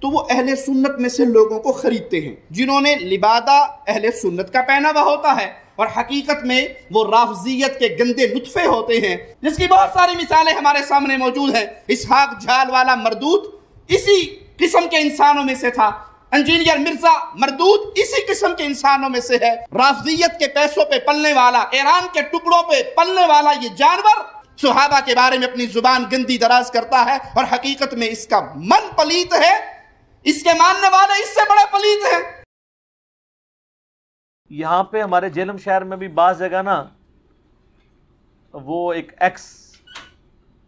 تو وہ اہل سنت میں سے لوگوں کو خریدتے ہیں جنہوں نے لبادہ اہل سنت کا پہنا ہوا ہوتا ہے، اور حقیقت میں وہ رافضیت کے گندے نطفے ہوتے ہیں، جس کی بہت ساری مثالیں ہمارے سامنے موجود ہیں۔ اسحاق جھال والا مردود اسی قسم کے انسانوں میں سے تھا، انجینئر مرزا مردود اسی قسم کے انسانوں میں سے ہے۔ رافضیت کے پیسوں پہ پلنے والا، ایران کے ٹکڑوں پہ پلنے والا یہ جانور صحابہ کے بارے میں اپنی زبان گندی دراز کرتا ہے، اور حقیقت میں اس کا من پلیت ہے، اس کے ماننے والے اس سے بڑے پلیت ہیں۔ یہاں پہ ہمارے جہلم شہر میں بھی بعض جگہ نا وہ ایک ایکس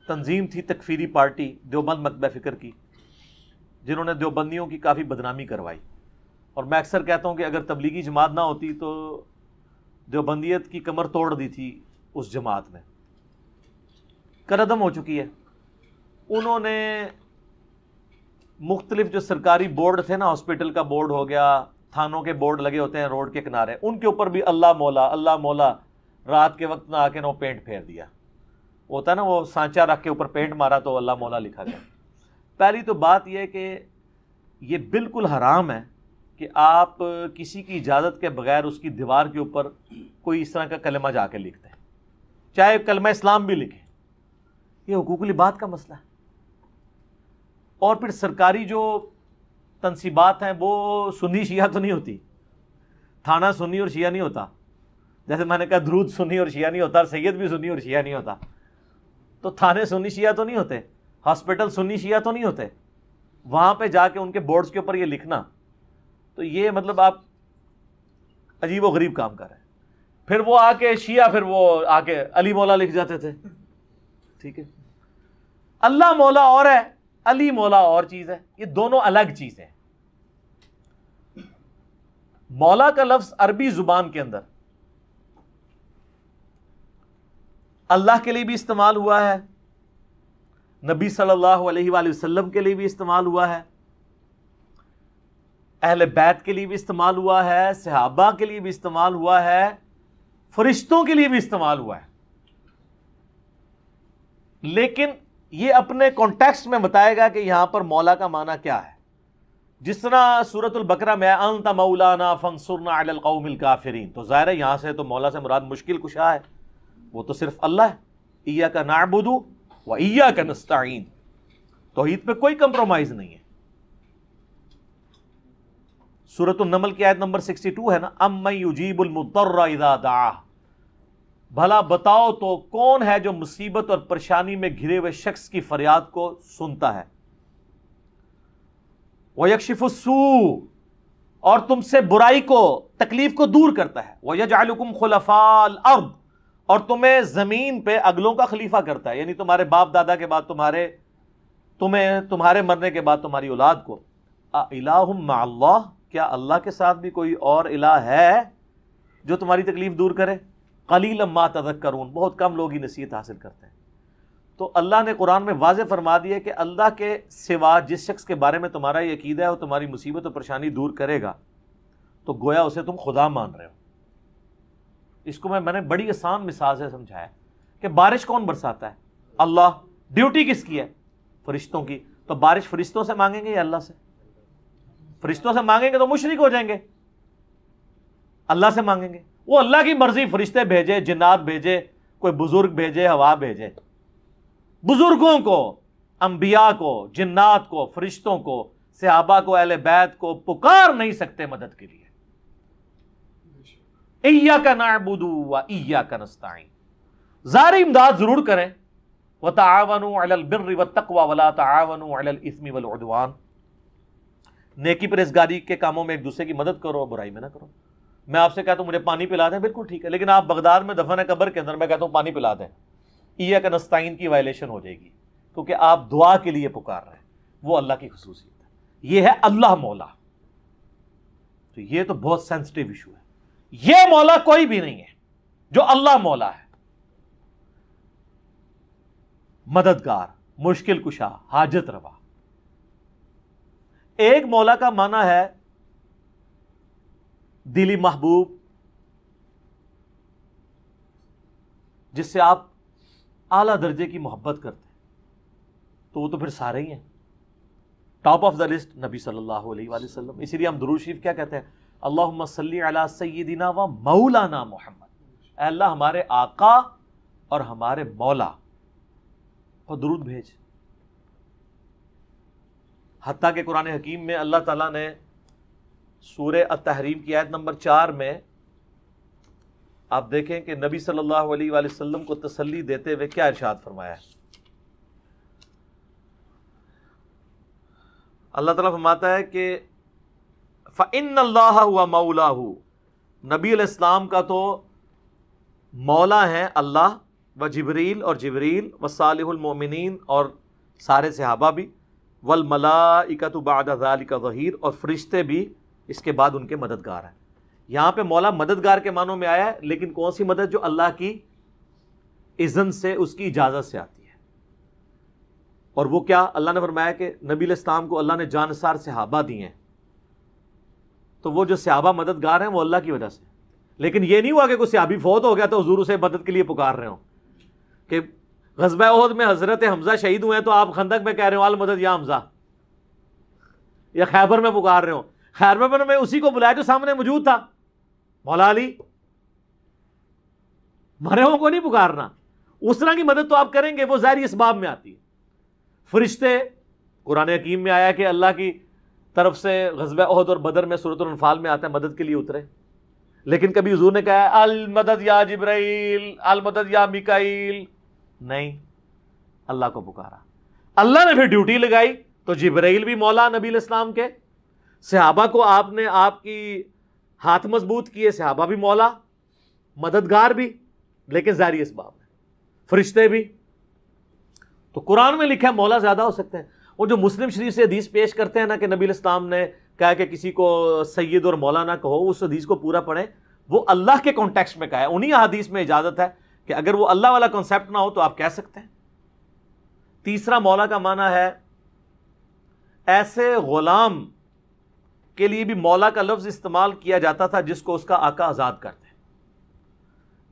تنظیم تھی، تکفیری پارٹی دیوبند مکتبہ فکر کی، جنہوں نے دیوبندیوں کی کافی بدنامی کروائی، اور میں اکثر کہتا ہوں کہ اگر تبلیغی جماعت نہ ہوتی تو دیوبندیت کی کمر توڑ دی تھی اس جماعت میں، کردم ہو چکی ہے۔ انہوں نے مختلف جو سرکاری بورڈ تھے نا، ہاسپٹل کا بورڈ ہو گیا، تھانوں کے بورڈ لگے ہوتے ہیں روڈ کے کنارے، ان کے اوپر بھی اللہ مولا رات کے وقت نہ آ کے نہ پینٹ پھیر دیا ہوتا ہے نا، وہ سانچا رکھ کے اوپر پینٹ مارا تو اللہ مولا لکھا گیا۔ پہلی تو بات یہ کہ یہ بالکل حرام ہے کہ آپ کسی کی اجازت کے بغیر اس کی دیوار کے اوپر کوئی اس طرح کا کلمہ جا کے لکھتے ہیں، چاہے کلمہ اسلام بھی لکھیں، یہ حقوق العباد کا مسئلہ ہے۔ اور پھر سرکاری جو تنصیبات ہیں وہ سنی شیعہ تو نہیں ہوتی، تھانہ سنی اور شیعہ نہیں ہوتا، جیسے میں نے کہا درود سنی اور شیعہ نہیں ہوتا، اور سید بھی سنی اور شیعہ نہیں ہوتا، تو تھانے سنی شیعہ تو نہیں ہوتے، ہاسپٹل سنی شیعہ تو نہیں ہوتے، وہاں پہ جا کے ان کے بورڈز کے اوپر یہ لکھنا، تو یہ مطلب آپ عجیب و غریب کام کر رہے ہیں۔ پھر وہ آ کے شیعہ پھر وہ آ کے علی مولا لکھ جاتے تھے، ٹھیک ہے، اللہ مولا اور ہے، علی مولا اور چیز ہے، یہ دونوں الگ چیزیں ہیں۔ مولا کا لفظ عربی زبان کے اندر اللہ کے لیے بھی استعمال ہوا ہے، نبی صلی اللہ علیہ وآلہ وسلم کے لیے بھی استعمال ہوا ہے، اہل بیت کے لیے بھی استعمال ہوا ہے، صحابہ کے لیے بھی استعمال ہوا ہے، فرشتوں کے لیے بھی استعمال ہوا ہے، لیکن یہ اپنے کانٹیکسٹ میں بتائے گا کہ یہاں پر مولا کا معنی کیا ہے۔ جس طرح سورۃ البقرہ میں انت مولانا فانصرنا علی القوم الکافرین، تو ظاہر ہے یہاں سے تو مولا سے مراد مشکل کشا ہے، وہ تو صرف اللہ ہے، ایاک نعبد و ایاک نستعین، توحید پہ کوئی کمپرومائز نہیں ہے۔ سورۃ النمل کی آیت نمبر 62 ہے نا، امن یجیب المضطر اذا دعاہ، بھلا بتاؤ تو کون ہے جو مصیبت اور پریشانی میں گھرے ہوئے شخص کی فریاد کو سنتا ہے، وَيَكْشِفُ السُّوءَ، اور تم سے برائی کو تکلیف کو دور کرتا ہے، وَيَجْعَلُكُمْ خُلَفَاءَ الْأَرْضِ، اور تمہیں زمین پہ اگلوں کا خلیفہ کرتا ہے، یعنی تمہارے باپ دادا کے بعد تمہارے مرنے کے بعد تمہاری اولاد کو۔ اِلَٰهٌ مَّعَ اللَّهِ، کیا اللہ کے ساتھ بھی کوئی اور الہ ہے جو تمہاری تکلیف دور کرے؟ قَلِيلًا مَّا تَذَكَّرُونَ، بہت کم لوگ ہی نصیحت حاصل کرتے ہیں۔ تو اللہ نے قرآن میں واضح فرما دیا کہ اللہ کے سوا جس شخص کے بارے میں تمہارا یہ عقیدہ ہے وہ تمہاری مصیبت و پریشانی دور کرے گا، تو گویا اسے تم خدا مان رہے ہو۔ اس کو میں نے بڑی آسان مثال سے سمجھایا کہ بارش کون برساتا ہے؟ اللہ۔ ڈیوٹی کس کی ہے؟ فرشتوں کی۔ تو بارش فرشتوں سے مانگیں گے یا اللہ سے؟ فرشتوں سے مانگیں گے تو مشرک ہو جائیں گے، اللہ سے مانگیں گے، وہ اللہ کی مرضی، فرشتے بھیجے، جنات بھیجے، کوئی بزرگ بھیجے، ہوا بھیجے، بزرگوں کو، انبیاء کو، جنات کو، فرشتوں کو، صحابہ کو، اہل بیت کو پکار نہیں سکتے مدد کے لیے۔ ایاک نعبد و ایاک نستعین، ظاہری امداد ضرور کریں، وتعاونوا علی البر والتقوی ولا تعاونوا علی الاثم والعدوان، نیکی پرہیزگاری کے کاموں میں ایک دوسرے کی مدد کرو، برائی میں نہ کرو۔ میں آپ سے کہتا ہوں مجھے پانی پلا دیں، بالکل ٹھیک ہے، لیکن آپ بغداد میں دفن قبر کے اندر میں کہتا ہوں پانی پلا دیں، ایاک نستعین کی وائلیشن ہو جائے گی، کیونکہ آپ دعا کے لیے پکار رہے ہیں، وہ اللہ کی خصوصیت ہے، یہ ہے اللہ مولا۔ تو یہ تو بہت سینسٹیو ایشو ہے، یہ مولا کوئی بھی نہیں ہے جو اللہ مولا ہے، مددگار، مشکل کشا، حاجت روا۔ ایک مولا کا معنی ہے دلی محبوب، جس سے آپ اعلیٰ درجے کی محبت کرتے ہیں، تو وہ تو پھر سارے ہی ہیں، ٹاپ آف دا لسٹ نبی صلی اللہ علیہ وآلہ وسلم. اسی لیے ہم درود شریف کیا کہتے ہیں؟ اللہم صلی علی سیدنا و مولانا محمد. اے اللہ ہمارے آقا اور ہمارے مولا اور درود بھیج. حتیٰ کہ قرآن حکیم میں اللہ تعالیٰ نے سورہ التحریم کی آیت نمبر 4 میں آپ دیکھیں کہ نبی صلی اللہ علیہ وآلہ وسلم کو تسلی دیتے ہوئے کیا ارشاد فرمایا ہے. اللہ تعالیٰ فرماتا ہے کہ فَإِنَّ اللَّهَ هُوَ مَوْلَاهُ. نبی علیہ السلام کا تو مولا ہیں اللہ، و جبریل اور جبریل، و صالح المؤمنین اور سارے صحابہ بھی، والملائکۃ بعد ذلک ظہیر اور فرشتے بھی اس کے بعد ان کے مددگار ہیں. یہاں پہ مولا مددگار کے معنوں میں آیا ہے، لیکن کون سی مدد؟ جو اللہ کی اذن سے، اس کی اجازت سے آتی ہے. اور وہ کیا؟ اللہ نے فرمایا کہ نبی علیہ السلام کو اللہ نے جانسار صحابہ دیے ہیں، تو وہ جو صحابہ مددگار ہیں وہ اللہ کی وجہ سے. لیکن یہ نہیں ہوا کہ کوئی صحابی فوت ہو گیا تو حضور اسے مدد کے لیے پکار رہے ہوں کہ غزوہ احد میں حضرت حمزہ شہید ہوئے ہیں تو آپ خندق میں کہہ رہے ہو المدد یا حمزہ، یا خیبر میں پکار رہے ہو. خیبر میں اسی کو بلایا جو سامنے موجود تھا، مولا علی. مرے ہوں کو نہیں پکارنا. اس طرح کی مدد تو آپ کریں گے، وہ ظاہری اسباب میں آتی ہے. فرشتے، قرآن حکیم میں آیا کہ اللہ کی طرف سے غزوہ احد اور بدر میں سورۃ الانفال میں آتا ہے مدد کے لیے اترے. لیکن کبھی حضور نے کہا المدد یا جبرائیل، المدد یا میکائیل؟ نہیں، اللہ کو پکارا. اللہ نے پھر ڈیوٹی لگائی تو جبرائیل بھی مولا نبی علیہ السلام کے، صحابہ کو آپ نے آپ کی ہاتھ مضبوط کیے، صحابہ بھی مولا مددگار بھی، لیکن ظاہری اسباب میں. فرشتے بھی. تو قرآن میں لکھا ہے مولا زیادہ ہو سکتے ہیں. وہ جو مسلم شریف سے حدیث پیش کرتے ہیں نا کہ نبی علیہ السلام نے کہا کہ کسی کو سید اور مولا نہ کہو، اس حدیث کو پورا پڑھیں، وہ اللہ کے کانٹیکسٹ میں کہا ہے. انہی حدیث میں اجازت ہے کہ اگر وہ اللہ والا کنسیپٹ نہ ہو تو آپ کہہ سکتے ہیں. تیسرا مولا کا معنی ہے ایسے غلام کے لیے بھی مولا کا لفظ استعمال کیا جاتا تھا جس کو اس کا آقا آزاد کرتے.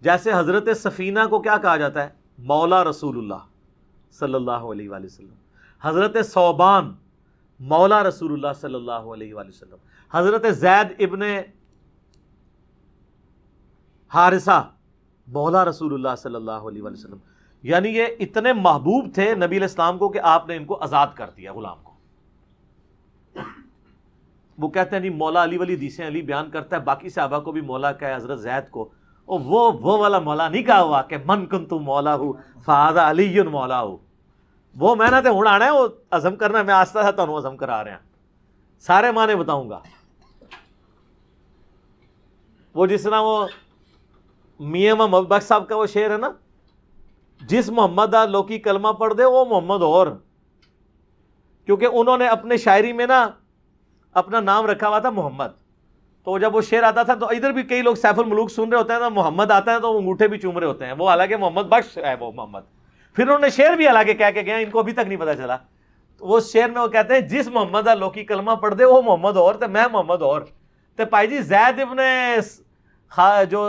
جیسے حضرت سفینہ کو کیا کہا جاتا ہے؟ مولا رسول اللہ صلی اللہ علیہ وآلہ وسلم. حضرت ثوبان مولا رسول اللہ صلی اللہ علیہ وآلہ وسلم. حضرت زید ابن حارثہ مولا رسول اللہ صلی اللہ علیہ وآلہ وسلم. یعنی یہ اتنے محبوب تھے نبی علیہ السلام کو کہ آپ نے ان کو آزاد کر دیا غلام کو. وہ کہتے ہیں نہیں مولا علی والی حدیثیں علی بیان کرتا ہے، باقی صحابہ کو بھی مولا کہا ہے، حضرت زید کو. اور وہ والا مولا نہیں کہا ہوا کہ من کنت مولا ہوں فہذا علی مولا ہوں. وہ میں نہ تے ہوں آنا ہے، وہ عزم کرنا ہے. میں آستہ تھا تو عزم کرا رہے ہیں، سارے معنی بتاؤں گا. وہ جس طرح وہ میاں محمد بخش صاحب کا وہ شعر ہے نا، جس محمد لوکی کلمہ پڑھ دے وہ محمد اور. کیونکہ انہوں نے اپنے شاعری میں نا اپنا نام رکھا ہوا تھا محمد. تو جب وہ شعر آتا تھا تو ادھر بھی کئی لوگ سیف الملوک سن رہے ہوتے ہیں تو محمد آتا ہے تو وہ انگوٹھے بھی چوم رہے ہوتے ہیں. وہ حالانکہ محمد بخش ہے وہ محمد. پھر انہوں نے شعر بھی حالانکہ کہہ کے گیا، ان کو ابھی تک نہیں پتا چلا. تو وہ شعر میں وہ کہتے ہیں جس محمد لوکی کلمہ پڑھ دے وہ محمد اور تے میں محمد اور. تے پائی جی زید ابن جو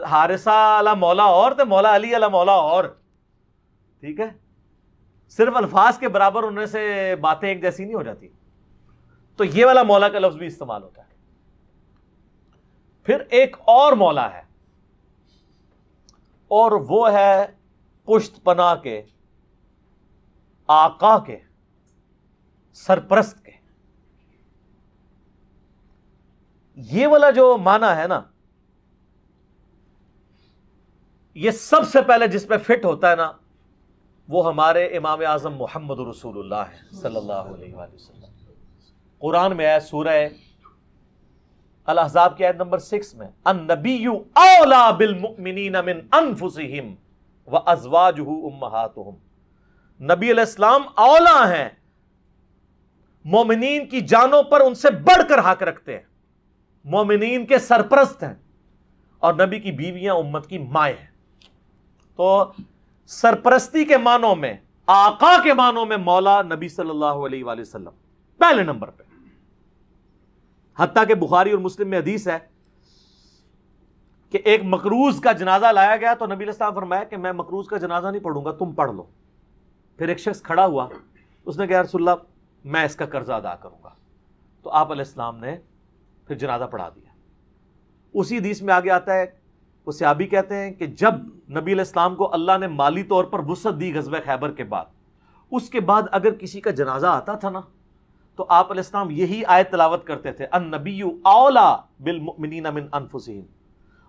حارثہ علی مولا اور تے مولا علی علی مولا اور. ٹھیک ہے، صرف الفاظ کے برابر ہونے سے باتیں ایک جیسی نہیں ہو جاتی. تو یہ والا مولا کا لفظ بھی استعمال ہوتا ہے. پھر ایک اور مولا ہے، اور وہ ہے پشت پناہ کے، آقا کے، سرپرست کے. یہ والا جو معنی ہے نا، یہ سب سے پہلے جس پہ فٹ ہوتا ہے نا وہ ہمارے امام اعظم محمد رسول اللہ ہے صلی اللہ علیہ وآلہ وسلم. قرآن میں ہے سورہ الاحزاب کی آیت نمبر 6 میں النبی اولا بالمؤمنین من انفسہم وازواجہ امہاتہم. نبی علیہ السلام اولا ہیں، مومنین کی جانوں پر ان سے بڑھ کر حق رکھتے ہیں، مومنین کے سرپرست ہیں، اور نبی کی بیویاں امت کی مائیں ہیں. تو سرپرستی کے معنوں میں، آقا کے معنوں میں مولا نبی صلی اللہ علیہ وآلہ وسلم پہلے نمبر پہ. حتیٰ کہ بخاری اور مسلم میں حدیث ہے کہ ایک مقروض کا جنازہ لایا گیا تو نبی علیہ السلام فرمایا کہ میں مقروض کا جنازہ نہیں پڑھوں گا، تم پڑھ لو. پھر ایک شخص کھڑا ہوا، اس نے کہا رسول اللہ میں اس کا قرضہ ادا کروں گا. تو آپ علیہ السلام نے پھر جنازہ پڑھا دیا. اسی حدیث میں آگے آتا ہے, وہ صحابی کہتے ہیں کہ جب نبی علیہ السلام کو اللہ نے مالی طور پر وسعت دی غزوہ خیبر کے بعد, اس کے بعد اگر کسی کا جنازہ آتا تھا نا تو آپ علیہ السلام یہی آیت تلاوت کرتے تھے, النبی اولا بالمؤمنین من انفسہم,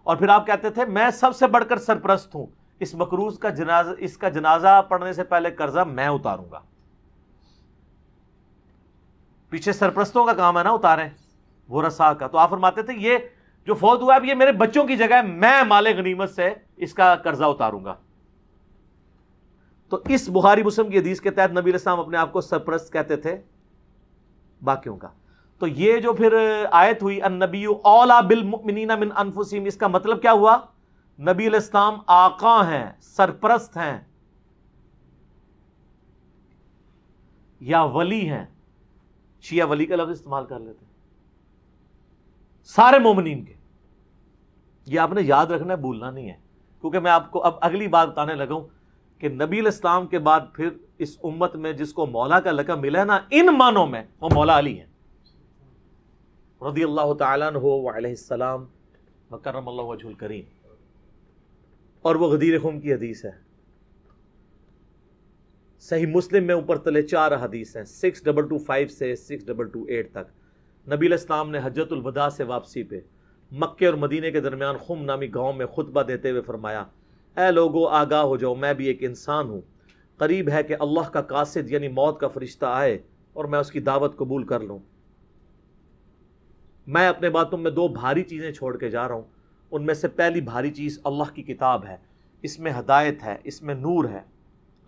اور پھر آپ کہتے تھے میں سب سے بڑھ کر سرپرست ہوں, اس مکروز کا جنازہ, اس کا جنازہ پڑھنے سے پہلے قرضہ میں اتاروں گا. پیچھے سرپرستوں کا کام ہے نا اتاریں وہ رسا کا. تو آپ فرماتے تھے یہ جو فوت ہوا ہے یہ میرے بچوں کی جگہ ہے, میں مال غنیمت سے اس کا قرضہ اتاروں گا. تو اس بخاری مسلم کی حدیث کے تحت نبی علیہ السلام اپنے آپ کو سرپرست کہتے تھے باقیوں کا. تو یہ جو پھر آیت ہوئی النبی اولا بالمؤمنین من انفسہم, اس کا مطلب کیا ہوا؟ نبی علیہ السلام آقا ہیں, سرپرست ہیں یا ولی ہیں. شیعہ ولی کا لفظ استعمال کر لیتے ہیں سارے مومنین کے. یہ آپ نے یاد رکھنا ہے, بھولنا نہیں ہے, کیونکہ میں آپ کو اب اگلی بات بتانے لگا ہوں کہ نبی علیہ السلام کے بعد پھر اس امت میں جس کو مولا کا لقب ملا ہے نا, ان معنوں میں وہ مولا علی ہیں رضی اللہ تعالیٰ عنہ وعلیہ السلام وکرم اللہ وجہ الکریم. اور وہ غدیر خم کی حدیث ہے, صحیح مسلم میں اوپر تلے 4 حدیث ہیں, 6225 سے 6228 تک. نبی علیہ السلام نے حجۃ الوداع سے واپسی پہ مکے اور مدینے کے درمیان خم نامی گاؤں میں خطبہ دیتے ہوئے فرمایا, اے لوگو آگاہ ہو جاؤ, میں بھی ایک انسان ہوں, قریب ہے کہ اللہ کا قاصد یعنی موت کا فرشتہ آئے اور میں اس کی دعوت قبول کر لوں. میں اپنے بعد تم میں 2 بھاری چیزیں چھوڑ کے جا رہا ہوں. ان میں سے پہلی بھاری چیز اللہ کی کتاب ہے, اس میں ہدایت ہے, اس میں نور ہے.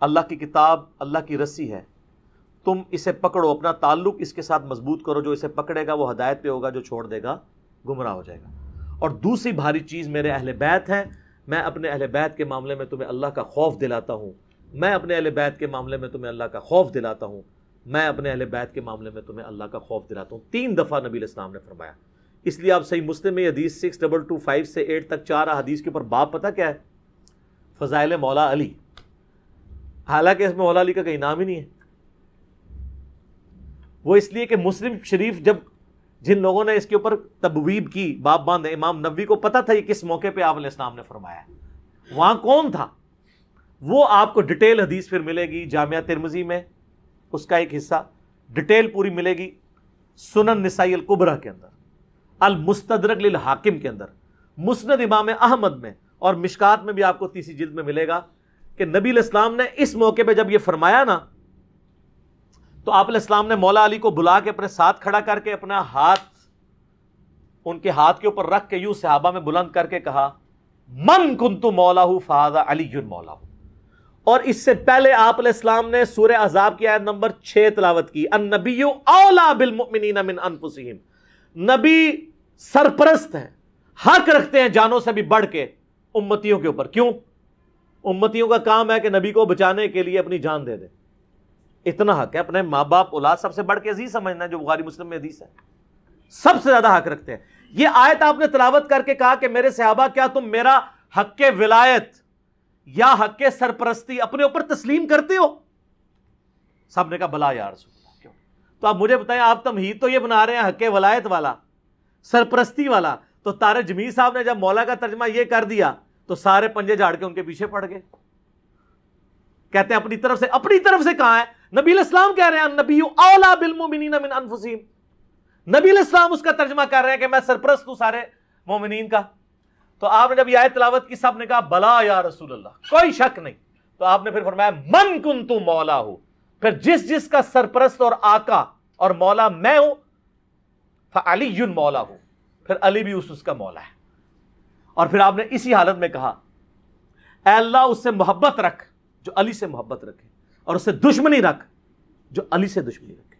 اللہ کی کتاب اللہ کی رسی ہے, تم اسے پکڑو, اپنا تعلق اس کے ساتھ مضبوط کرو. جو اسے پکڑے گا وہ ہدایت پہ ہوگا, جو چھوڑ دے گا گمراہ ہو جائے گا. اور دوسری بھاری چیز میرے اہل بیت ہیں, میں اپنے اہل بیت کے معاملے میں تمہیں اللہ کا خوف دلاتا ہوں, میں اپنے اہل بیت کے معاملے میں تمہیں اللہ کا خوف دلاتا ہوں, میں اپنے اہل بیت کے معاملے میں تمہیں اللہ کا خوف دلاتا ہوں. 3 دفعہ نبی علیہ السلام نے فرمایا. اس لیے آپ صحیح مسلم میں حدیث 6225 سے 8 تک 4 حدیث کے اوپر باب پتہ کیا ہے؟ فضائل مولا علی. حالانکہ اس میں مولا علی کا کوئی نام ہی نہیں ہے. وہ اس لیے کہ مسلم شریف جب جن لوگوں نے اس کے اوپر تبویب کی, باب باندھے, امام نووی کو پتہ تھا یہ کس موقع پہ آپ علیہ السلام نے فرمایا ہے, وہاں کون تھا, وہ آپ کو ڈیٹیل حدیث پھر ملے گی. جامعہ ترمذی میں اس کا ایک حصہ ڈیٹیل پوری ملے گی, سنن نسائی الکبریٰ کے اندر, المستدرک للحاکم کے اندر, مسند امام احمد میں, اور مشکات میں بھی آپ کو 30 جلد میں ملے گا کہ نبی علیہ السلام نے اس موقع پہ جب یہ فرمایا نا تو آپ علیہ السلام نے مولا علی کو بلا کے اپنے ساتھ کھڑا کر کے اپنا ہاتھ ان کے ہاتھ کے اوپر رکھ کے یوں صحابہ میں بلند کر کے کہا, من کنت مولاہ فہذا علی مولاہ. اور اس سے پہلے آپ علیہ السلام نے سورہ احزاب کی آیت نمبر 6 تلاوت کی, النبی اولا بالمؤمنین من انفسہم, نبی سرپرست ہیں, حق رکھتے ہیں جانوں سے بھی بڑھ کے امتیوں کے اوپر. کیوں؟ امتیوں کا کام ہے کہ نبی کو بچانے کے لیے اپنی جان دے دے. اتنا حق ہے, اپنے ماں باپ اولاد سب سے بڑھ کے عزیز سمجھنا ہے, جو بخاری مسلم میں حدیث ہے, سب سے زیادہ حق رکھتے ہیں. یہ آیت آپ نے تلاوت کر کے کہا کہ میرے صحابہ کیا تم میرا حق ولایت یا حق سرپرستی اپنے اوپر تسلیم کرتے ہو؟ سب نے کہا بلا یا رسول اللہ. کیوں؟ تو آپ مجھے بتائیں, آپ تمہید تو یہ بنا رہے ہیں حق ولایت والا, سرپرستی والا, تو طارق جمیل صاحب نے جب مولا کا ترجمہ یہ کر دیا تو سارے پنجے جھاڑ کے ان کے پیچھے پڑ گئے. کہتے ہیں اپنی طرف سے کہاں ہے؟ نبی علیہ السلام کہہ رہے ہیں النبی اولا بالمؤمنین من انفسہم. نبی علیہ السلام اس کا ترجمہ کر رہے ہیں کہ میں سرپرست ہوں سارے مومنین کا. تو آپ نے جب یہ آیت تلاوت کی سب نے کہا بلا یا رسول اللہ, کوئی شک نہیں. تو آپ نے پھر فرمایا من کنت مولا ہوں, پھر جس کا سرپرست اور آقا اور مولا میں ہوں, فعلی مولا ہوں, پھر علی بھی اس کا مولا ہے. اور پھر آپ نے اسی حالت میں کہا اے اللہ اس سے محبت رکھ جو علی سے محبت رکھے, اور اس سے دشمنی رکھ جو علی سے دشمنی رکھے.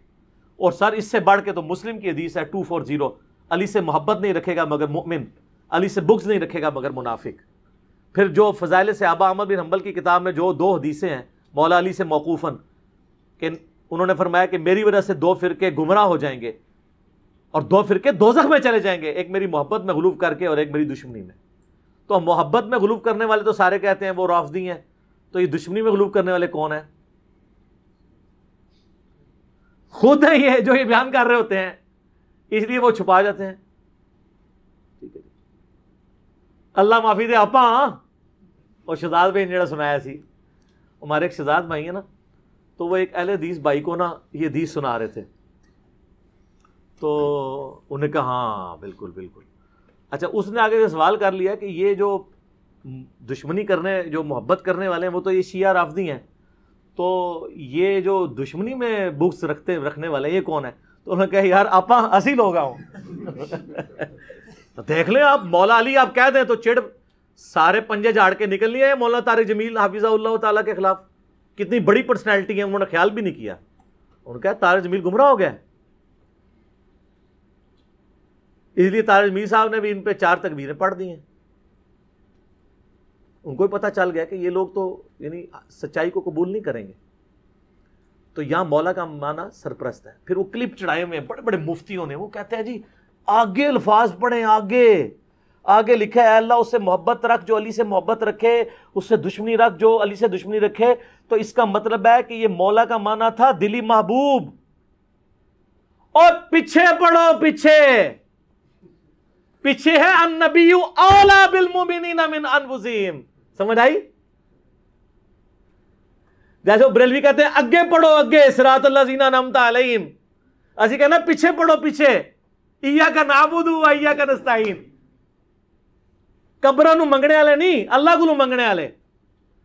اور سر اس سے بڑھ کے تو مسلم کی حدیث ہے 240, علی سے محبت نہیں رکھے گا مگر مؤمن, علی سے بغض نہیں رکھے گا مگر منافق. پھر جو فضائل صحابہ احمد بن حنبل کی کتاب میں جو 2 حدیثیں ہیں مولا علی سے موقوفاً کہ انہوں نے فرمایا کہ میری وجہ سے 2 فرقے گمراہ ہو جائیں گے اور 2 فرقے دوزخ میں چلے جائیں گے, ایک میری محبت میں غلو کر کے اور ایک میری دشمنی میں. تو محبت میں غلو کرنے والے تو سارے کہتے ہیں وہ رافضی ہیں, تو یہ دشمنی میں غلو کرنے والے کون ہیں؟ خود ہیں یہ جو یہ بیان کر رہے ہوتے ہیں، اس لیے وہ چھپا جاتے ہیں. ٹھیک ہے، اللہ معافی دے آپا. اور شہزاد بھائی نے جڑا سنایا سی، ہمارے ایک شہزاد بھائی ہیں نا، تو وہ ایک اہل حدیث بھائی کو نا یہ حدیث سنا رہے تھے، تو انہیں کہا ہاں بالکل بالکل. اچھا، اس نے آگے سے سوال کر لیا کہ یہ جو دشمنی کرنے، جو محبت کرنے والے ہیں وہ تو یہ شیعہ رافضی ہیں، تو یہ جو دشمنی میں بغض رکھنے والے ہیں یہ کون ہے؟ تو انہوں نے کہا یار آپا اسی لوگ ہوں. تو دیکھ لیں آپ، مولا علی آپ کہہ دیں تو چڑ سارے پنجے جھاڑ کے نکل لیے مولانا طارق جمیل حافظہ اللہ تعالیٰ کے خلاف. کتنی بڑی پرسنالٹی ہے، انہوں نے خیال بھی نہیں کیا. انہوں نے کہا طارق جمیل گمراہ ہو گیا، اس لیے طارق جمیل صاحب نے بھی ان پہ 4 تکبیریں پڑھ دی ہیں. ان کو بھی پتہ چل گیا کہ یہ لوگ تو یعنی سچائی کو قبول نہیں کریں گے. تو یہاں مولا کا معنی سرپرست ہے. پھر وہ کلپ چڑھائے ہوئے بڑے بڑے مفتیوں نے، وہ کہتے ہیں جی آگے الفاظ پڑھیں، آگے لکھا ہے اللہ اس سے محبت رکھ جو علی سے محبت رکھے، اس سے دشمنی رکھ جو علی سے دشمنی رکھے. تو اس کا مطلب ہے کہ یہ مولا کا معنی تھا دلی محبوب. اور پیچھے پڑھو، پیچھے ہے النبی اولا بالمؤمنین من انفسہم. سمجھ آئی؟ جیسے بریلوی کہتے ہیں اگے پڑھو، اگے صراط الذین انعمت علیہم. اسی کہنا پیچھے پڑھو، پیچھے ایاک نعبد و ایاک نستعین. قبراں نو منگنے والے نہیں، اللہ کو منگنے والے.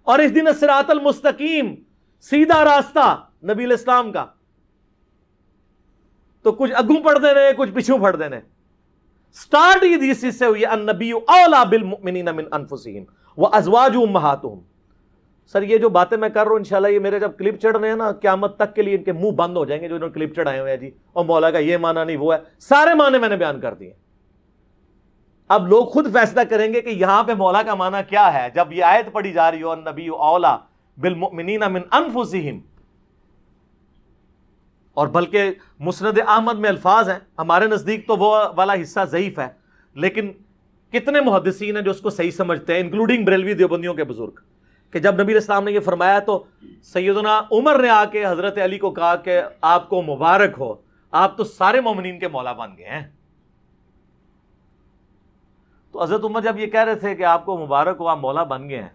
اور اس دن صراط المستقیم، سیدھا راستہ نبی الاسلام کا. تو کچھ اگوں پڑھ دینے، کچھ پیچھوں پڑھ دینے. سٹارٹ یہ حدیث سے ہوئی ہے النبی اولا بالمؤمنین من انفسہم وازواجہ امہاتہم. سر یہ جو باتیں میں کر رہا ہوں انشاءاللہ یہ میرے جب کلپ چڑھ رہے ہیں نا قیامت تک کے لیے ان کے منہ بند ہو جائیں گے جو انہوں نے کلپ چڑھائے ہوئے ہیں جی، اور مولا کا یہ معنی نہیں وہ ہے. سارے معنی میں نے بیان کر دیے. اب لوگ خود فیصلہ کریں گے کہ یہاں پہ مولا کا معنی کیا ہے. جب یہ آیت پڑھی جا رہی ہو النبی اولا بالمؤمنین من انفسہم، اور بلکہ مسند احمد میں الفاظ ہیں، ہمارے نزدیک تو وہ والا حصہ ضعیف ہے، لیکن کتنے محدثین ہیں جو اس کو صحیح سمجھتے ہیں انکلوڈنگ بریلوی دیوبندیوں کے بزرگ، کہ جب نبی علیہ السلام نے یہ فرمایا تو سیدنا عمر نے آ کے حضرت علی کو کہا کہ آپ کو مبارک ہو، آپ تو سارے مومنین کے مولا بن گئے ہیں. تو حضرت عمر جب یہ کہہ رہے تھے کہ آپ کو مبارک ہو، آپ مولا بن گئے ہیں،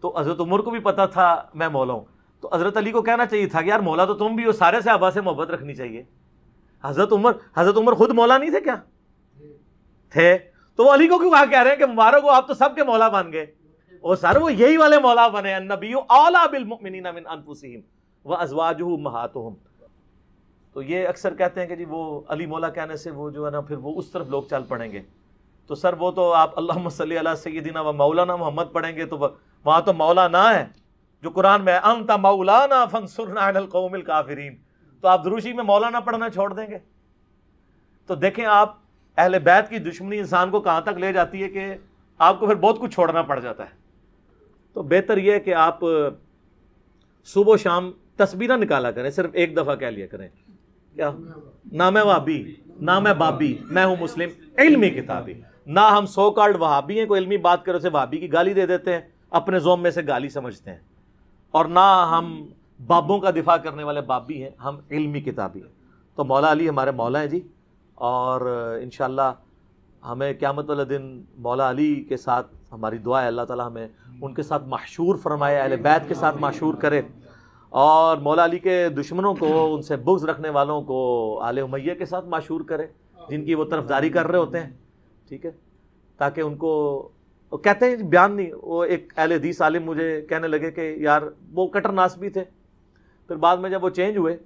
تو حضرت عمر کو بھی پتا تھا میں مولا ہوں. تو حضرت علی کو کہنا چاہیے تھا کہ یار مولا تو تم بھی ہو، سارے صحابہ سے محبت رکھنی چاہیے. حضرت عمر خود مولا نہیں تھے کیا؟ تھے. تو وہ علی کو کیوں کہہ رہے ہیں کہ مبارک ہو، آپ تو سب کے مولا بن گئے. اور سر وہ یہی والے مولا بنے، النبی اولا بالمؤمنین من انفسہم وازواجہ امہاتہم. تو یہ اکثر کہتے ہیں کہ جی وہ علی مولا کہنے سے وہ جو ہے نا پھر وہ اس طرف لوگ چل پڑیں گے. تو سر وہ تو آپ اللہم صلی علی سیدنا و مولانا محمد پڑھیں گے تو وہاں تو مولا نہ ہے جو قرآن میں انت مولانا فانصرنا علی القوم الکافرین. تو آپ دروشی میں مولانا پڑھنا چھوڑ دیں گے. تو دیکھیں آپ اہل بیت کی دشمنی انسان کو کہاں تک لے جاتی ہے کہ آپ کو پھر بہت کچھ چھوڑنا پڑ جاتا ہے. تو بہتر یہ ہے کہ آپ صبح و شام تسبیح نہ نکالا کریں، صرف ایک دفعہ کہہ لیا کریں کیا نہ میں وہابی نہ میں بابی، میں ہوں مسلم علمی کتابی. نہ ہم سو کالڈ وہابی ہیں، کوئی علمی بات کرے اسے وہابی کی گالی دے دیتے ہیں، اپنے زوم میں سے گالی سمجھتے ہیں. اور نہ ہم بابوں کا دفاع کرنے والے بابی ہیں، ہم علمی کتابی ہیں. تو مولا علی ہمارے مولا ہیں جی، اور انشاءاللہ ہمیں قیامت والے دن مولا علی کے ساتھ ہماری دعا ہے اللہ تعالیٰ ہمیں ان کے ساتھ محشور فرمائے، اہل بیت کے ساتھ محشور کرے، اور مولا علی کے دشمنوں کو، ان سے بغض رکھنے والوں کو آل امیہ کے ساتھ محشور کرے جن کی وہ طرفداری کر رہے ہوتے ہیں. ٹھیک ہے، تاکہ ان کو کہتے ہیں بیان نہیں. وہ ایک اہل حدیث عالم مجھے کہنے لگے کہ یار وہ کٹر ناس بھی تھے، پھر بعد میں جب وہ چینج ہوئے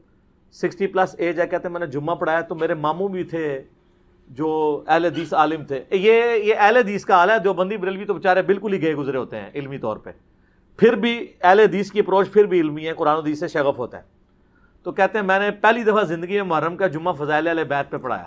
60+ ایج ہے، کہتے ہیں میں نے جمعہ پڑھایا تو میرے ماموں بھی تھے جو اہل حدیث عالم تھے. یہ اہل حدیث کا حال ہے. دیوبندی بریلوی تو بیچارے بالکل ہی گئے گزرے ہوتے ہیں علمی طور پہ، پھر بھی اہل حدیث کی اپروچ پھر بھی علمی ہے، قرآن و حدیث سے شغف ہوتا ہے. تو کہتے ہیں میں نے پہلی دفعہ زندگی میں محرم کا جمعہ فضائل اہل بیت پہ پڑھایا.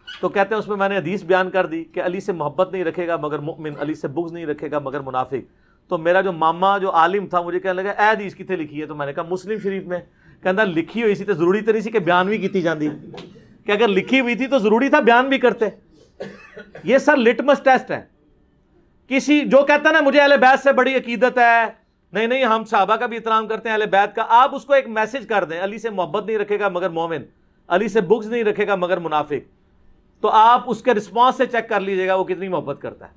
تو کہتے ہیں اس میں نے حدیث بیان کر دی کہ علی سے محبت نہیں رکھے گا مگر مؤمن، علی سے بغض نہیں رکھے گا مگر منافق. تو میرا جو ماما جو عالم تھا مجھے کہنے لگا اے حدیث کتنے لکھی ہے؟ تو میں نے کہا مسلم شریف میں. کہتا لکھی ہوئی سی تو ضروری تو نہیں سی کہ بیان بھی کیتی جاندی، کہ اگر لکھی ہوئی تھی تو ضروری تھا بیان بھی کرتے. یہ سر لٹمس ٹیسٹ ہے. کسی جو کہتا ہے نا مجھے اہل بیت سے بڑی عقیدت ہے، نہیں ہم صحابہ کا بھی احترام کرتے ہیں، اہل بیت کا. آپ اس کو ایک میسج کر دیں، علی سے محبت نہیں رکھے گا مگر مومن، علی سے بغض نہیں رکھے گا مگر منافق، تو آپ اس کے رسپانس سے چیک کر لیجئے گا وہ کتنی محبت کرتا ہے.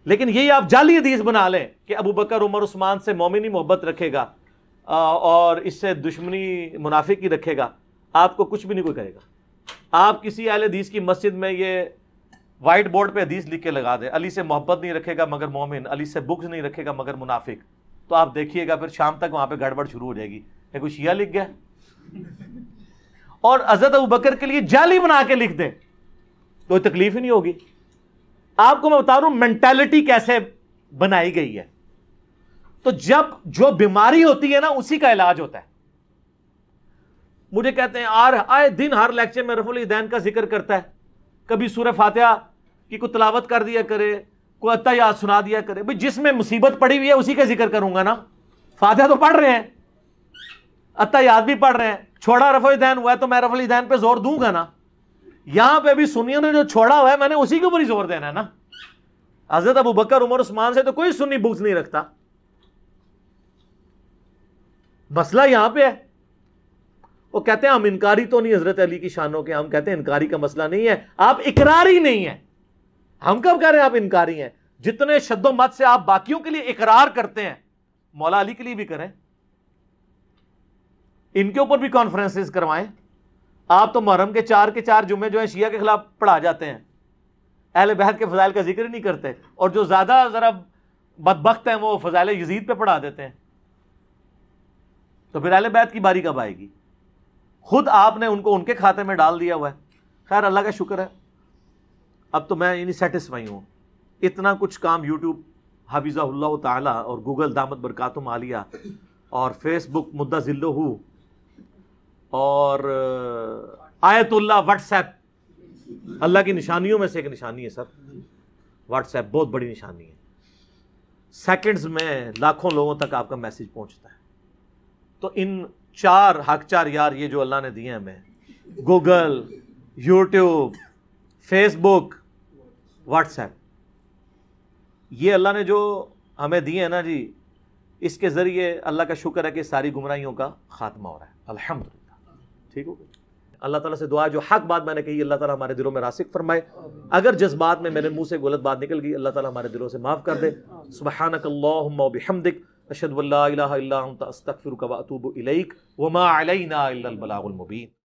لیکن یہی آپ جعلی حدیث بنا لیں کہ ابو بکر عمر عثمان سے مومن ہی محبت رکھے گا اور اس سے دشمنی منافق ہی رکھے گا، آپ کو کچھ بھی نہیں کوئی کرے گا. آپ کسی اہل حدیث کی مسجد میں یہ وائٹ بورڈ پہ حدیث لکھ کے لگا دیں، علی سے محبت نہیں رکھے گا مگر مومن، علی سے بغض نہیں رکھے گا مگر منافق، تو آپ دیکھیے گا پھر شام تک وہاں پہ گڑبڑ شروع ہو جائے گی کہ کوئی شیعہ لکھ گیا. اور حضرت ابوبکر کے لیے جعلی بنا کے لکھ دیں، کوئی تکلیف ہی نہیں ہوگی. آپ کو میں بتا رہا ہوں مینٹالٹی کیسے بنائی گئی ہے. تو جب جو بیماری ہوتی ہے نا اسی کا علاج ہوتا ہے. مجھے کہتے ہیں آئے دن ہر لیکچر میں رفع الیدین کا ذکر کرتا ہے، کبھی سورہ فاتحہ کی کوئی تلاوت کر دیا کرے، کوئی اتحیات سنا دیا کرے. بھئی جس میں مصیبت پڑی ہوئی ہے اسی کا ذکر کروں گا نا. فاتحہ تو پڑھ رہے ہیں، اتحیات بھی پڑھ رہے ہیں، چھوڑا رفع الیدین ہوا ہے تو میں رفع الیدین پہ زور دوں گا نا. یہاں پہ بھی سنیوں نے جو چھوڑا ہوا ہے میں نے اسی کے اوپر ہی زور دینا ہے نا. حضرت ابو بکر عمر عثمان سے تو کوئی سنی بغض نہیں رکھتا. مسئلہ یہاں پہ ہے. وہ کہتے ہیں ہم انکاری تو نہیں حضرت علی کی شانوں کے، ہم کہتے ہیں انکاری کا مسئلہ نہیں ہے، آپ اقراری نہیں ہیں. ہم کب کہہ رہے ہیں آپ انکاری ہیں؟ جتنے شد و مت سے آپ باقیوں کے لیے اقرار کرتے ہیں مولا علی کے لیے بھی کریں، ان کے اوپر بھی کانفرنسز کروائیں. آپ تو محرم کے 4 کے 4 جمعے جو ہیں شیعہ کے خلاف پڑھا جاتے ہیں، اہل بیت کے فضائل کا ذکر ہی نہیں کرتے، اور جو زیادہ ذرا بدبخت ہیں وہ فضائل یزید پہ پڑھا دیتے ہیں. تو پھر اہل بیت کی باری کب آئے گی؟ خود آپ نے ان کو ان کے کھاتے میں ڈال دیا ہوا ہے. خیر اللہ کا شکر ہے اب تو میں یعنی سیٹسفائی ہوں. اتنا کچھ کام یوٹیوب حفظہ اللہ تعالی اور گوگل دامت برکاتہم عالیہ اور فیس بک مدہ ذلہ اور آیت اللہ واٹس ایپ، اللہ کی نشانیوں میں سے ایک نشانی ہے سر. واٹس ایپ بہت بڑی نشانی ہے. سیکنڈز میں لاکھوں لوگوں تک آپ کا میسج پہنچتا ہے. تو ان 4 حق 4 یار یہ جو اللہ نے دیے ہیں ہمیں، گوگل، یوٹیوب، فیس بک، واٹس ایپ، یہ اللہ نے جو ہمیں دیے ہیں نا جی، اس کے ذریعے اللہ کا شکر ہے کہ ساری گمراہیوں کا خاتمہ ہو رہا ہے الحمدللہ. ٹھیک ہو گیا. اللہ تعالیٰ سے دعا ہے جو حق بات میں نے کہی اللہ تعالیٰ ہمارے دلوں میں راسخ فرمائے. اگر جذبات میں میرے منہ سے غلط بات نکل گئی اللہ تعالیٰ ہمارے دلوں سے معاف کر دے. سبحانک اللہم و بحمدک اشہد ان لا الہ الا انت استغفرک و اتوب الیک وما علینا الا البلاغ المبین.